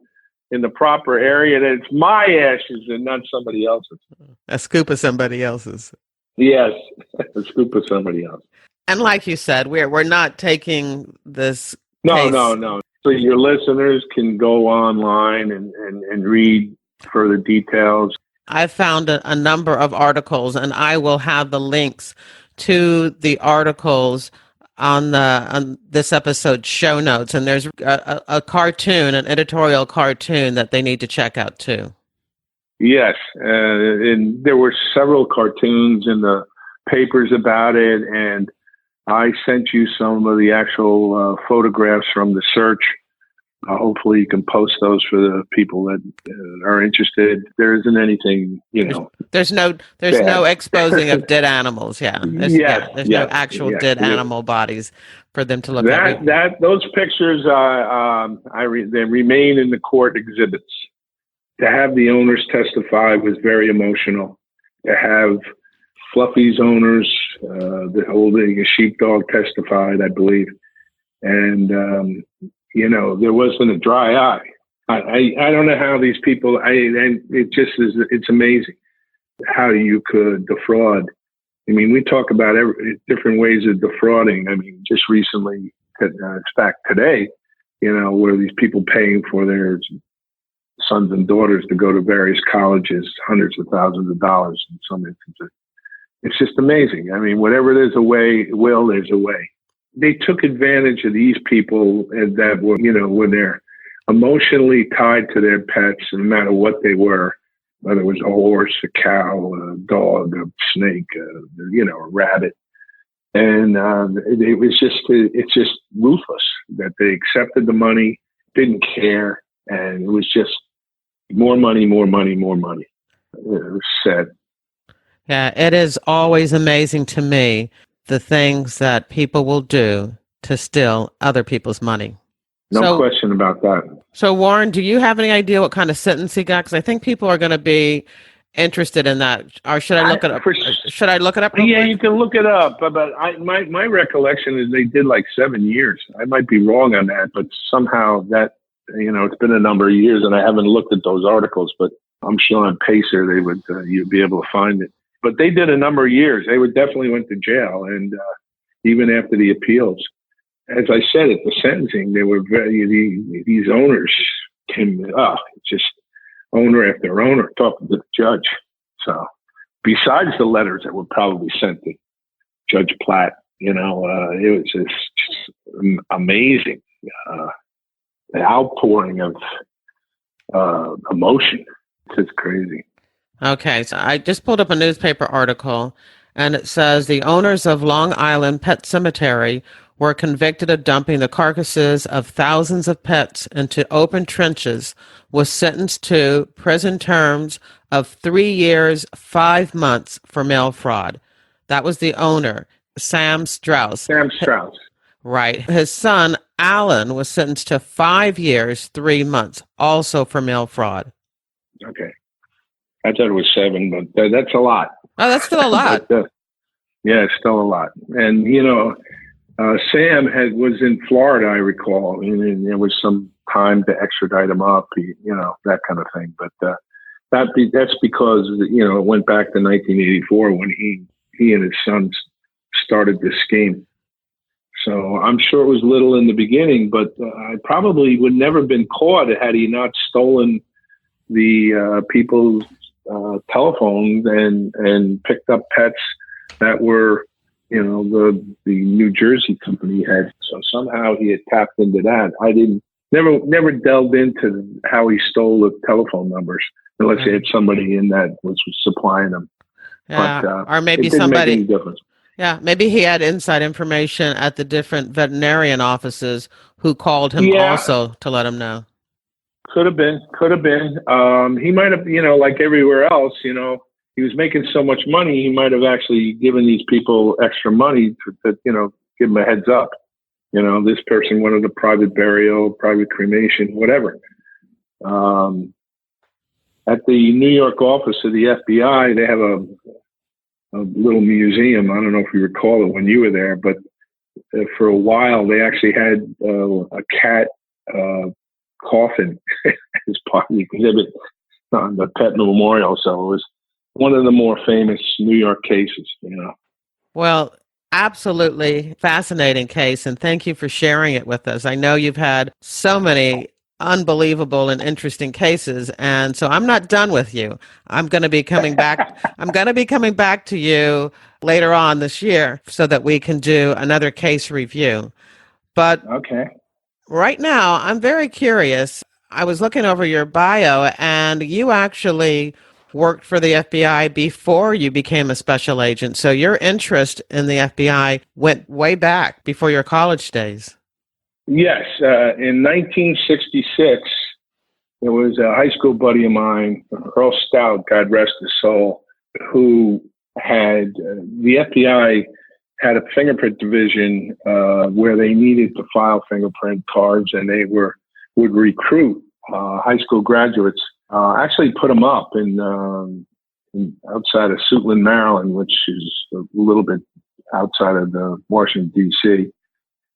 in the proper area, that it's my ashes and not somebody else's. A scoop of somebody else's. Yes, a scoop of somebody else. And like you said, we're not taking this case. No. So your listeners can go online and read further details. I found a number of articles, and I will have the links to the articles on this episode's show notes. And there's a cartoon, an editorial cartoon that they need to check out too. Yes, and there were several cartoons in the papers about it, and I sent you some of the actual photographs from the search. Hopefully you can post those for the people that are interested. There isn't anything, you know. There's no exposing of dead animals. Yeah. There's no actual dead animal bodies for them to look at. Those pictures, they remain in the court exhibits. To have the owners testify was very emotional. To have Fluffy's owners, the holding a sheepdog, testified, I believe, and you know, there wasn't a dry eye. I don't know how these people. It's amazing how you could defraud. I mean, we talk about different ways of defrauding. I mean, just recently, in fact, today, you know, where these people paying for their sons and daughters to go to various colleges, hundreds of thousands of dollars in some instances. It's just amazing. I mean, whatever there's a way, there's a way. They took advantage of these people that were, you know, when they're emotionally tied to their pets, no matter what they were, whether it was a horse, a cow, a dog, a snake, you know, a rabbit. And it's just ruthless that they accepted the money, didn't care, and it was just more money, more money, more money. It was sad. Yeah, it is always amazing to me the things that people will do to steal other people's money. No question about that. So, Warren, do you have any idea what kind of sentence he got? Because I think people are going to be interested in that. Or should I look it up? Should I look it up? Yeah, you can look it up. But my recollection is they did like 7 years. I might be wrong on that, but somehow that, you know, it's been a number of years, and I haven't looked at those articles. But I'm sure on Pacer they would you'd be able to find it. But they did a number of years. They definitely went to jail, and even after the appeals. As I said, at the sentencing, they were these owners came, just owner after owner talking to the judge. So besides the letters that were probably sent to Judge Platt, you know, it was just amazing. The outpouring of emotion. It's just crazy. Okay, so I just pulled up a newspaper article, and it says the owners of Long Island Pet Cemetery were convicted of dumping the carcasses of thousands of pets into open trenches, was sentenced to prison terms of 3 years, 5 months for mail fraud. That was the owner. Sam Strauss. Sam Strauss. Right. His son, Alan, was sentenced to 5 years, 3 months, also for mail fraud. Okay. I thought it was 7, but that's a lot. Oh, that's still a lot. But, yeah, it's still a lot. And, Sam was in Florida, I recall, and there was some time to extradite him up, that kind of thing. But that's because, it went back to 1984 when he and his sons started this scheme. So I'm sure it was little in the beginning, but I probably would never have been caught had he not stolen the people's telephones and picked up pets that were, the New Jersey company had. So somehow he had tapped into that. I never delved into how he stole the telephone numbers unless he had somebody in that was supplying them. Yeah, But, or maybe it didn't somebody. make any difference. Yeah, maybe he had inside information at the different veterinarian offices who called him also to let him know. Could have been. He might have, like everywhere else, he was making so much money, he might have actually given these people extra money to give them a heads up. This person wanted a private burial, private cremation, whatever. At the New York office of the FBI, they have a little museum. I don't know if you recall it when you were there, but for a while they actually had a cat coffin as part of the exhibit on the pet memorial. So it was one of the more famous New York cases. Well, absolutely fascinating case, and thank you for sharing it with us. I know you've had so many unbelievable and interesting cases, and so I'm not done with you. I'm going to be coming back. I'm going to be coming back to you later on this year so that we can do another case review. But okay, right now, I'm very curious. I was looking over your bio, and you actually worked for the FBI before you became a special agent. So your interest in the FBI went way back before your college days. Yes. In 1966, there was a high school buddy of mine, Earl Stout, God rest his soul, who had the FBI had a fingerprint division where they needed to file fingerprint cards, and they would recruit high school graduates. Actually, put them up in outside of Suitland, Maryland, which is a little bit outside of Washington D.C.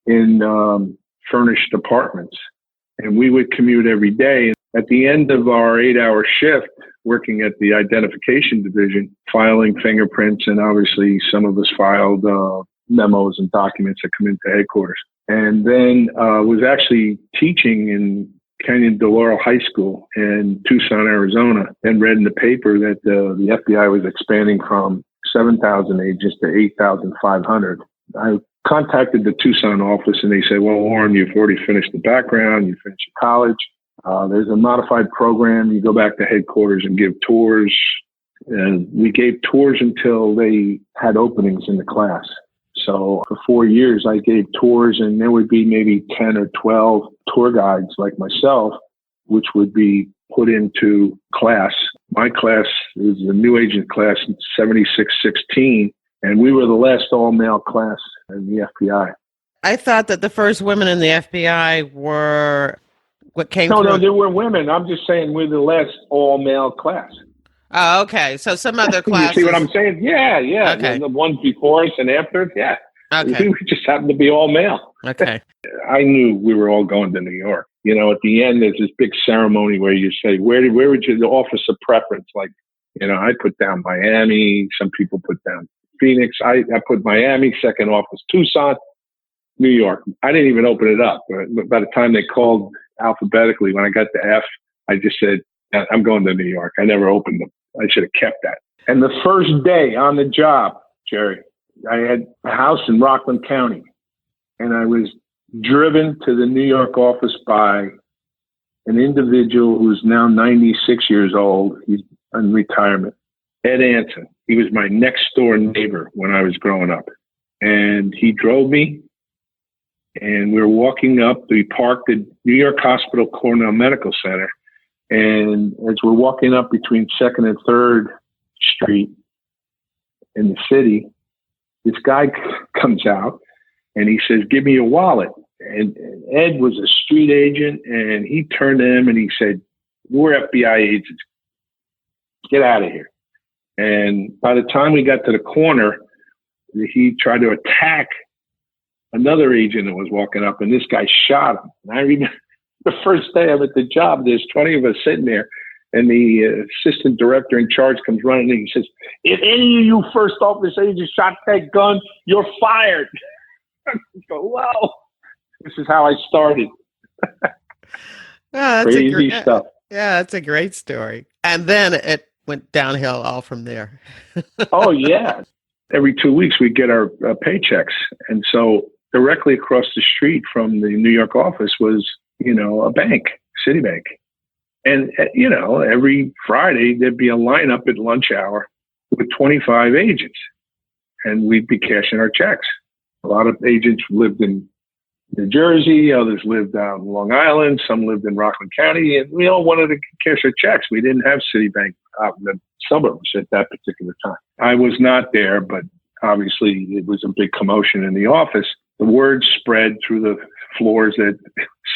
in furnished apartments, and we would commute every day. At the end of our 8-hour shift, working at the identification division, filing fingerprints, and obviously some of us filed memos and documents that come into headquarters. And then was actually teaching in Canyon de Laurel High School in Tucson, Arizona, and read in the paper that the FBI was expanding from 7,000 agents to 8,500. I contacted the Tucson office, and they said, well, Warren, you've already finished the background, you finished your college. There's a modified program. You go back to headquarters and give tours. And we gave tours until they had openings in the class. So for 4 years, I gave tours, and there would be maybe 10 or 12 tour guides like myself, which would be put into class. My class is the new agent class, 7616, and we were the last all-male class in the FBI. I thought that the first women in the FBI were what came through. No, there were women. I'm just saying we're the last all-male class. Oh, okay. So some other classes. You see what I'm saying? Yeah. Okay. The ones before us and after us, yeah. Okay. We just happened to be all male. Okay. I knew we were all going to New York. At the end, there's this big ceremony where you say, where would you, the office of preference? Like, I put down Miami. Some people put down Phoenix. I put Miami, second office, Tucson, New York. I didn't even open it up. But by the time they called alphabetically, when I got to F, I just said, I'm going to New York. I never opened them. I should have kept that. And the first day on the job, Jerry, I had a house in Rockland County, and I was driven to the New York office by an individual who's now 96 years old. He's in retirement. Ed Anson. He was my next door neighbor when I was growing up. And he drove me, and we were walking up. We parked at New York Hospital Cornell Medical Center. And as we're walking up between 2nd and 3rd Street in the city, this guy comes out and he says, "Give me your wallet." And Ed was a street agent, and he turned to him and he said, "We're FBI agents. Get out of here." And by the time we got to the corner, he tried to attack another agent that was walking up, and this guy shot him. And I remember the first day I'm at the job, there's 20 of us sitting there, and the assistant director in charge comes running in and he says, "If any of you first office agents shot that gun, you're fired." I go, "Wow, this is how I started." Crazy stuff. Yeah, that's a great story. And then it went downhill all from there. Oh, yeah. Every 2 weeks we get our paychecks. And so directly across the street from the New York office was, a bank, Citibank. And, every Friday there'd be a lineup at lunch hour with 25 agents, and we'd be cashing our checks. A lot of agents lived in New Jersey, others lived out in Long Island, some lived in Rockland County, and we all wanted to cash our checks. We didn't have Citibank out in the suburbs at that particular time. I was not there, but obviously it was a big commotion in the office. The word spread through the floors that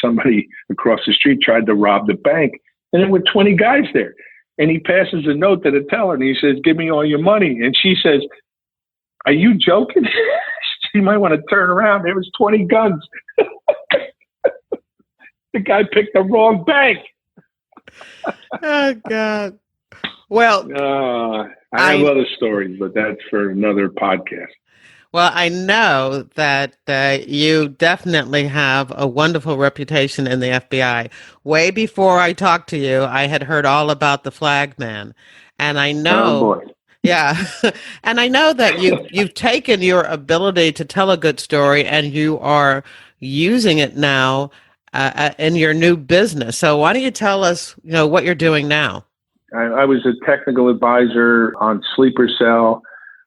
somebody across the street tried to rob the bank, and there were 20 guys there. And he passes a note to the teller, and he says, "Give me all your money." And she says, "Are you joking?" You might want to turn around. There was 20 guns. The guy picked the wrong bank. Oh, God. Well, I have other stories, but that's for another podcast. Well, I know that you definitely have a wonderful reputation in the FBI. Way before I talked to you, I had heard all about the Flagg man. And I know... Oh, boy. Yeah. And I know that you've taken your ability to tell a good story and you are using it now in your new business. So why don't you tell us, what you're doing now? I was a technical advisor on Sleeper Cell.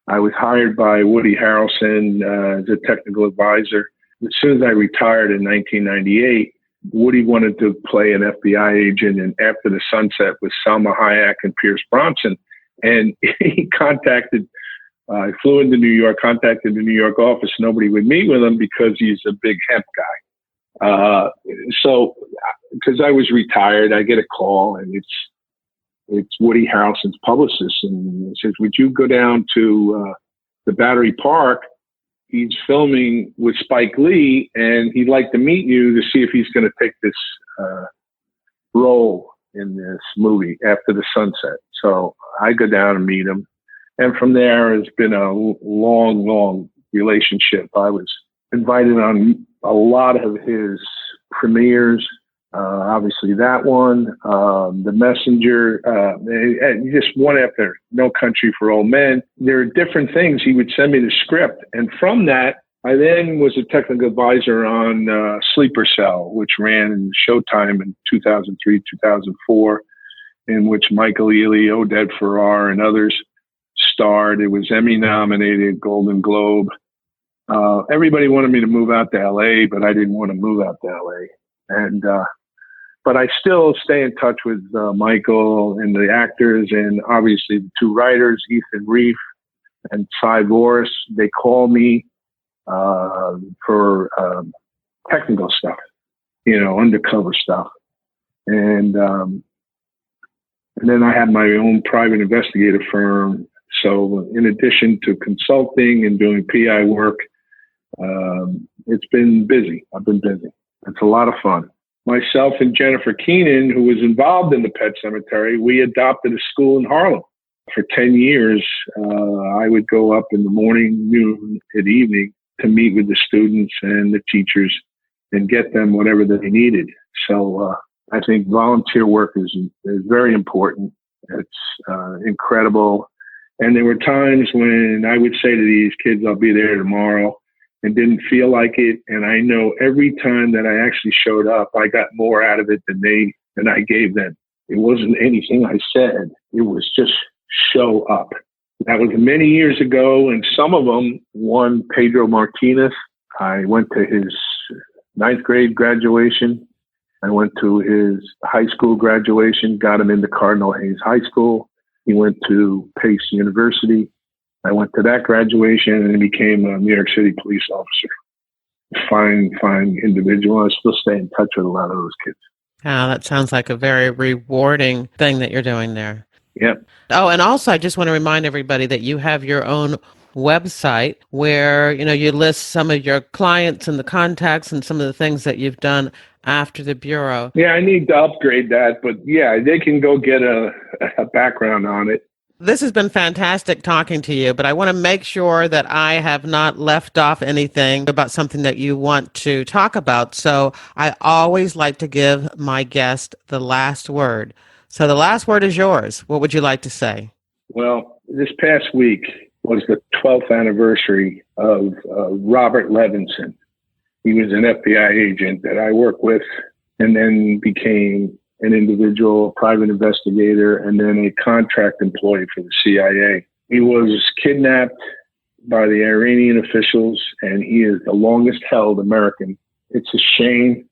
I was hired by Woody Harrelson as a technical advisor. As soon as I retired in 1998, Woody wanted to play an FBI agent in After the Sunset with Salma Hayek and Pierce Brosnan. And he I flew into New York, contacted the New York office. Nobody would meet with him because he's a big hemp guy. So because I was retired, I get a call, and it's Woody Harrelson's publicist. And he says, "Would you go down to the Battery Park? He's filming with Spike Lee, and he'd like to meet you to see if he's going to take this role in this movie, After the Sunset." So I go down and meet him. And from there, it's been a long, long relationship. I was invited on a lot of his premieres, obviously that one, The Messenger, just one after, No Country for Old Men. There are different things. He would send me the script. And from that, I then was a technical advisor on Sleeper Cell, which ran in Showtime in 2003, 2004, in which Michael Ealy, Oded Ferrar, and others starred. It was Emmy nominated, Golden Globe. Everybody wanted me to move out to LA, but I didn't want to move out to LA. And but I still stay in touch with Michael and the actors, and obviously the two writers, Ethan Reef and Cy Voris. They call me for technical stuff, undercover stuff. And then I have my own private investigative firm. So in addition to consulting and doing PI work, it's been busy. I've been busy. It's a lot of fun. Myself and Jennifer Keenan, who was involved in the Pet Cemetery, we adopted a school in Harlem. For 10 years, I would go up in the morning, noon, and evening to meet with the students and the teachers and get them whatever they needed. So I think volunteer work is very important. It's incredible. And there were times when I would say to these kids, "I'll be there tomorrow," and didn't feel like it. And I know every time that I actually showed up, I got more out of it than I gave them. It wasn't anything I said. It was just show up. That was many years ago, and some of them won Pedro Martinez. I went to his 9th grade graduation. I went to his high school graduation, got him into Cardinal Hayes High School. He went to Pace University. I went to that graduation and became a New York City police officer. Fine individual. I still stay in touch with a lot of those kids. Oh, that sounds like a very rewarding thing that you're doing there. Yep. Oh, and also I just want to remind everybody that you have your own website where, you list some of your clients and the contacts and some of the things that you've done after the Bureau. Yeah, I need to upgrade that, but yeah, they can go get a background on it. This has been fantastic talking to you, but I want to make sure that I have not left off anything about something that you want to talk about. So I always like to give my guest the last word. So the last word is yours. What would you like to say? Well, this past week was the 12th anniversary of Robert Levinson. He was an FBI agent that I worked with and then became an individual private investigator and then a contract employee for the CIA. He was kidnapped by the Iranian officials, and he is the longest held American. It's a shame.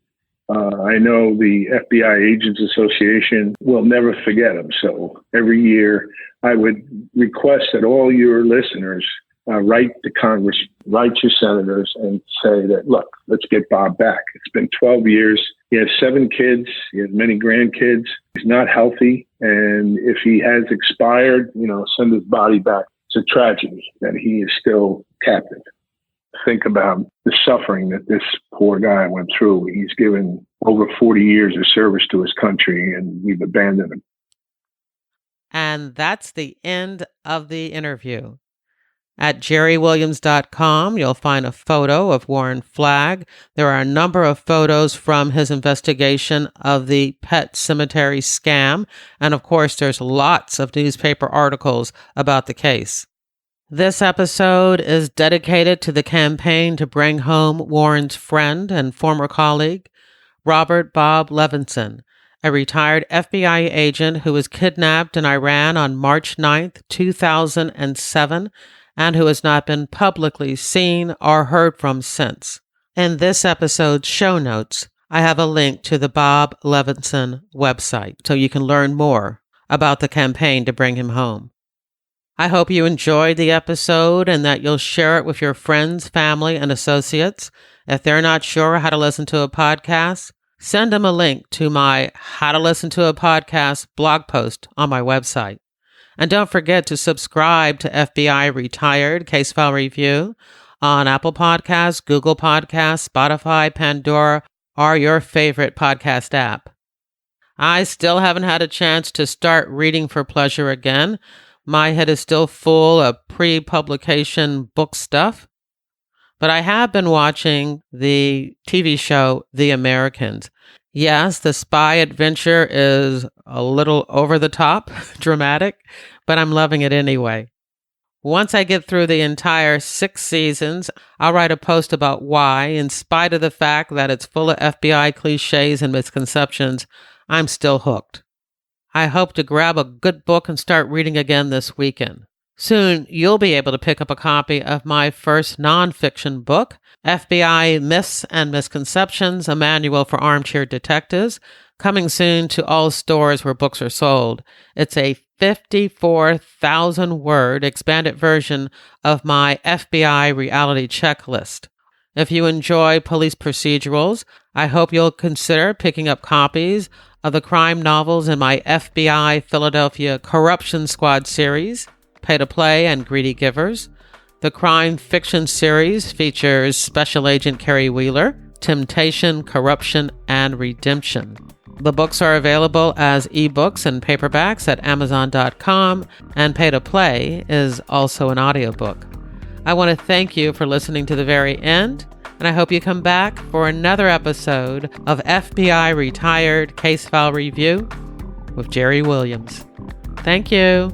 I know the FBI Agents Association will never forget him. So every year I would request that all your listeners write to Congress, write your senators and say that, look, let's get Bob back. It's been 12 years. He has 7 kids. He has many grandkids. He's not healthy. And if he has expired, send his body back. It's a tragedy that he is still captive. Think about the suffering that this poor guy went through. He's given over 40 years of service to his country, and we've abandoned him. And that's the end of the interview. At jerriwilliams.com, you'll find a photo of Warren Flagg. There are a number of photos from his investigation of the pet cemetery scam. And of course, there's lots of newspaper articles about the case. This episode is dedicated to the campaign to bring home Warren's friend and former colleague, Robert Bob Levinson, a retired FBI agent who was kidnapped in Iran on March 9th, 2007, and who has not been publicly seen or heard from since. In this episode's show notes, I have a link to the Bob Levinson website so you can learn more about the campaign to bring him home. I hope you enjoyed the episode and that you'll share it with your friends, family, and associates. If they're not sure how to listen to a podcast, send them a link to my How to Listen to a Podcast blog post on my website. And don't forget to subscribe to FBI Retired Case File Review on Apple Podcasts, Google Podcasts, Spotify, Pandora, or your favorite podcast app. I still haven't had a chance to start reading for pleasure again. My head is still full of pre-publication book stuff. But I have been watching the TV show The Americans. Yes, the spy adventure is a little over the top, dramatic, but I'm loving it anyway. Once I get through the entire 6 seasons, I'll write a post about why, in spite of the fact that it's full of FBI cliches and misconceptions, I'm still hooked. I hope to grab a good book and start reading again this weekend. Soon, you'll be able to pick up a copy of my first nonfiction book, FBI Myths and Misconceptions, a manual for armchair detectives, coming soon to all stores where books are sold. It's a 54,000-word expanded version of my FBI reality checklist. If you enjoy police procedurals, I hope you'll consider picking up copies of the crime novels in my FBI Philadelphia Corruption Squad series, Pay to Play and Greedy Givers. The crime fiction series features Special Agent Carrie Wheeler, Temptation, Corruption, and Redemption. The books are available as ebooks and paperbacks at Amazon.com, and Pay to Play is also an audiobook. I want to thank you for listening to the very end, and I hope you come back for another episode of FBI Retired Case File Review with Jerri Williams. Thank you.